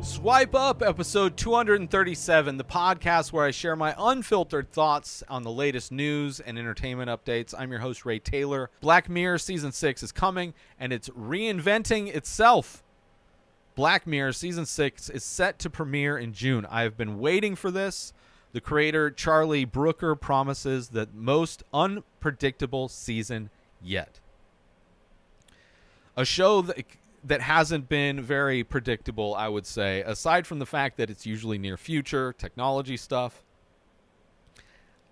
Swipe Up, episode 237, the podcast where I share my unfiltered thoughts on the latest news and entertainment updates. I'm your host, Ray Taylor. Black Mirror Season 6 is coming, and it's reinventing itself. Black Mirror Season 6 is set to premiere in June. I have been waiting for this. The creator, Charlie Brooker, promises the most unpredictable season yet. A show that hasn't been very predictable, I would say, aside from the fact that it's usually near future technology stuff.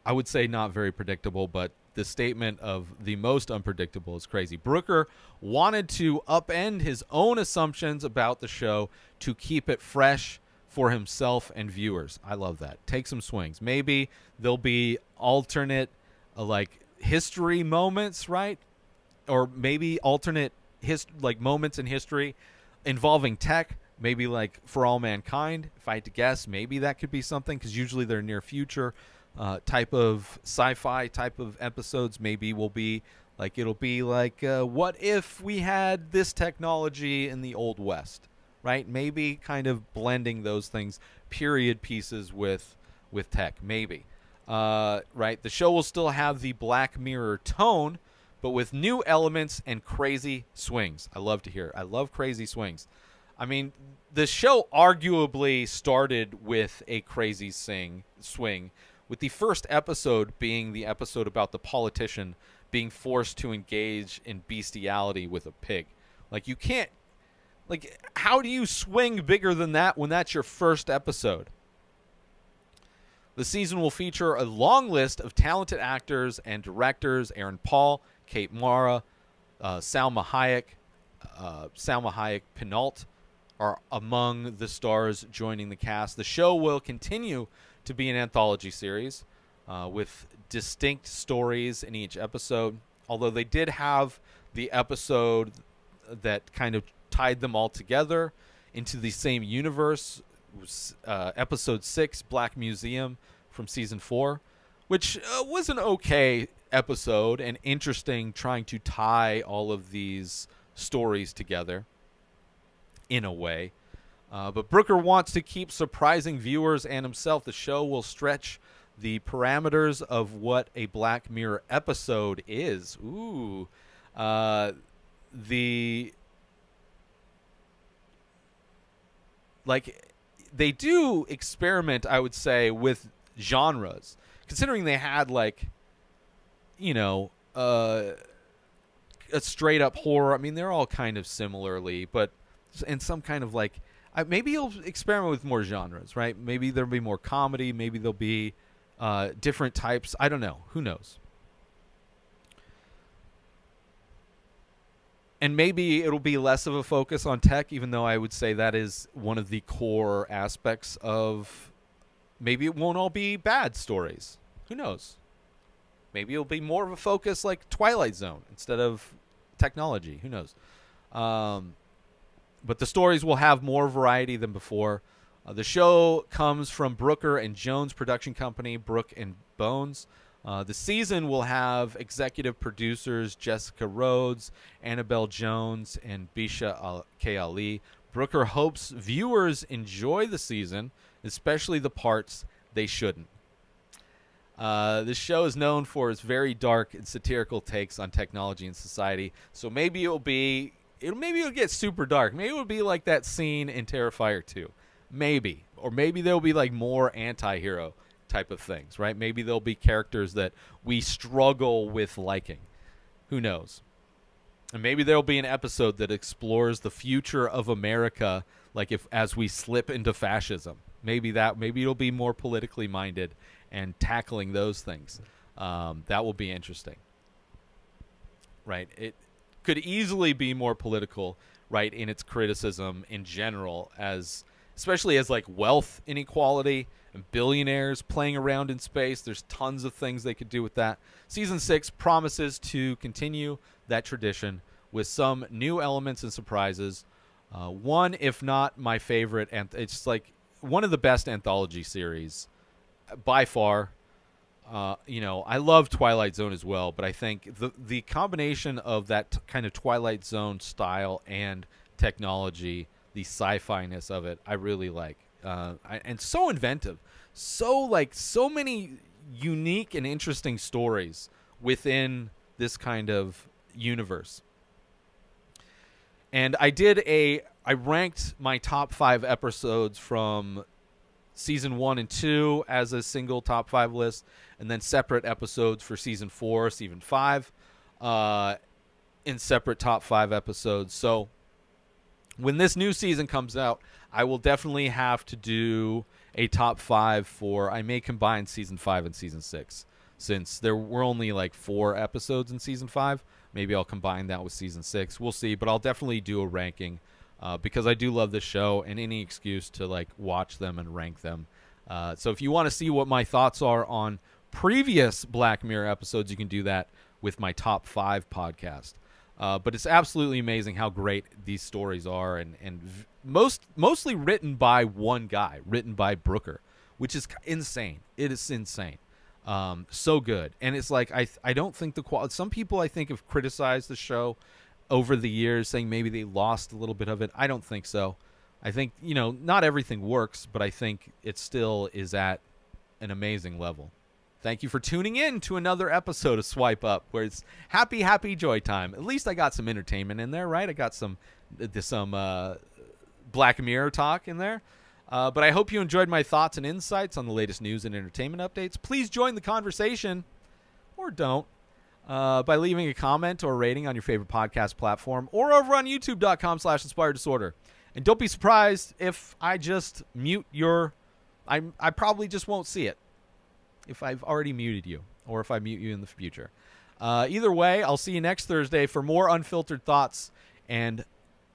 I would say not very predictable, but the statement of the most unpredictable is crazy. Brooker wanted to upend his own assumptions about the show to keep it fresh for himself and viewers. I love that. Take some swings. Maybe there'll be alternate like history moments, right? Or maybe alternate moments in history involving tech, maybe like For All Mankind. If I had to guess, maybe that could be something, because usually they're near future type of sci-fi type of episodes. Maybe will be like, it'll be like what if we had this technology in the Old West, right? Maybe kind of blending those things, period pieces with tech, maybe. Right, the show will still have the Black Mirror tone, but with new elements and crazy swings. I love to hear it. I love crazy swings. I mean, the show arguably started with a crazy swing, with the first episode being the episode about the politician being forced to engage in bestiality with a pig. Like, you can't, like, how do you swing bigger than that when that's your first episode? The season will feature a long list of talented actors and directors. Aaron Paul, Kate Mara, Salma Hayek Pinault are among the stars joining the cast. The show will continue to be an anthology series with distinct stories in each episode, although they did have the episode that kind of tied them all together into the same universe. It was episode 6, Black Museum, from season 4, which was an okay episode and interesting, trying to tie all of these stories together in a way. But Brooker wants to keep surprising viewers and himself. The show will stretch the parameters of what a Black Mirror episode is. Ooh. They do experiment, I would say, with genres, considering they had, like, you know, a straight up horror. I mean, they're all kind of similarly, but in some kind of like, maybe you'll experiment with more genres, right? Maybe there'll be more comedy. Maybe there'll be different types. I don't know. Who knows? And maybe it'll be less of a focus on tech, even though I would say that is one of the core aspects of. Maybe it won't all be bad stories. Who knows? Maybe it'll be more of a focus like Twilight Zone instead of technology. Who knows? But the stories will have more variety than before. The show comes from Brooker and Jones production company, Brook and Bones. The season will have executive producers Jessica Rhodes, Annabelle Jones, and Bisha K. Ali. Brooker hopes viewers enjoy the season, especially the parts they shouldn't. This show is known for its very dark and satirical takes on technology and society. So maybe it'll get super dark. Maybe it'll be like that scene in Terrifier 2. Maybe. Or maybe there'll be like more anti-hero type of things, right? Maybe there'll be characters that we struggle with liking. Who knows? And maybe there'll be an episode that explores the future of America, like as we slip into fascism. Maybe it'll be more politically minded and tackling those things. That will be interesting, right? It could easily be more political, right, in its criticism in general, especially as like wealth inequality and billionaires playing around in space. There's tons of things they could do with that. Season 6 promises to continue that tradition with some new elements and surprises. One, if not my favorite, and it's like one of the best anthology series by far. You know, I love Twilight Zone as well, but I think the combination of that kind of Twilight Zone style and technology, the sci-fi-ness of it, I really like. And so inventive. So many unique and interesting stories within this kind of universe. And I ranked my top 5 episodes from season 1 and 2 as a single top 5 list, and then separate episodes for season 4, season 5, in separate top 5 episodes. So when this new season comes out, I will definitely have to do a top 5 for, I may combine season 5 and season 6, since there were only like 4 episodes in season 5. Maybe I'll combine that with season 6. We'll see, but I'll definitely do a ranking because I do love this show, and any excuse to like watch them and rank them. So if you want to see what my thoughts are on previous Black Mirror episodes, you can do that with my top 5 podcast. But it's absolutely amazing how great these stories are, and mostly written by one guy, written by Brooker, which is insane. It is insane. So good. And it's like, I don't think the quality, some people I think have criticized the show over the years, saying maybe they lost a little bit of it. I don't think so. I think, not everything works, but I think it still is at an amazing level. Thank you for tuning in to another episode of Swipe Up, where it's happy joy time. At least I got some entertainment in there, right? I got some Black Mirror talk in there. But I hope you enjoyed my thoughts and insights on the latest news and entertainment updates. Please join the conversation, or don't, by leaving a comment or rating on your favorite podcast platform, or over on youtube.com/inspireddisorder. And don't be surprised if I just mute your... I probably just won't see it if I've already muted you, or if I mute you in the future. Either way, I'll see you next Thursday for more unfiltered thoughts and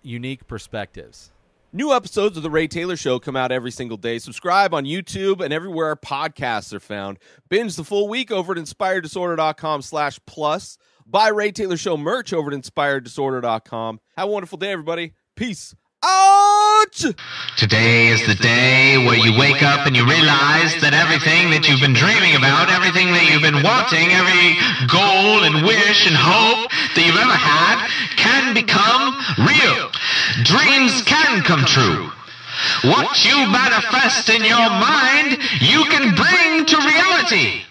unique perspectives. New episodes of The Ray Taylor Show come out every single day. Subscribe on YouTube and everywhere our podcasts are found. Binge the full week over at inspireddisorder.com/plus. Buy Ray Taylor Show merch over at inspireddisorder.com. Have a wonderful day, everybody. Peace out! Today is the day where you wake up and you realize that everything that you've been dreaming about, everything that you've been wanting, every goal and wish and hope that you've ever had can become real. Dreams can come true. What you manifest in your mind, you can bring to reality.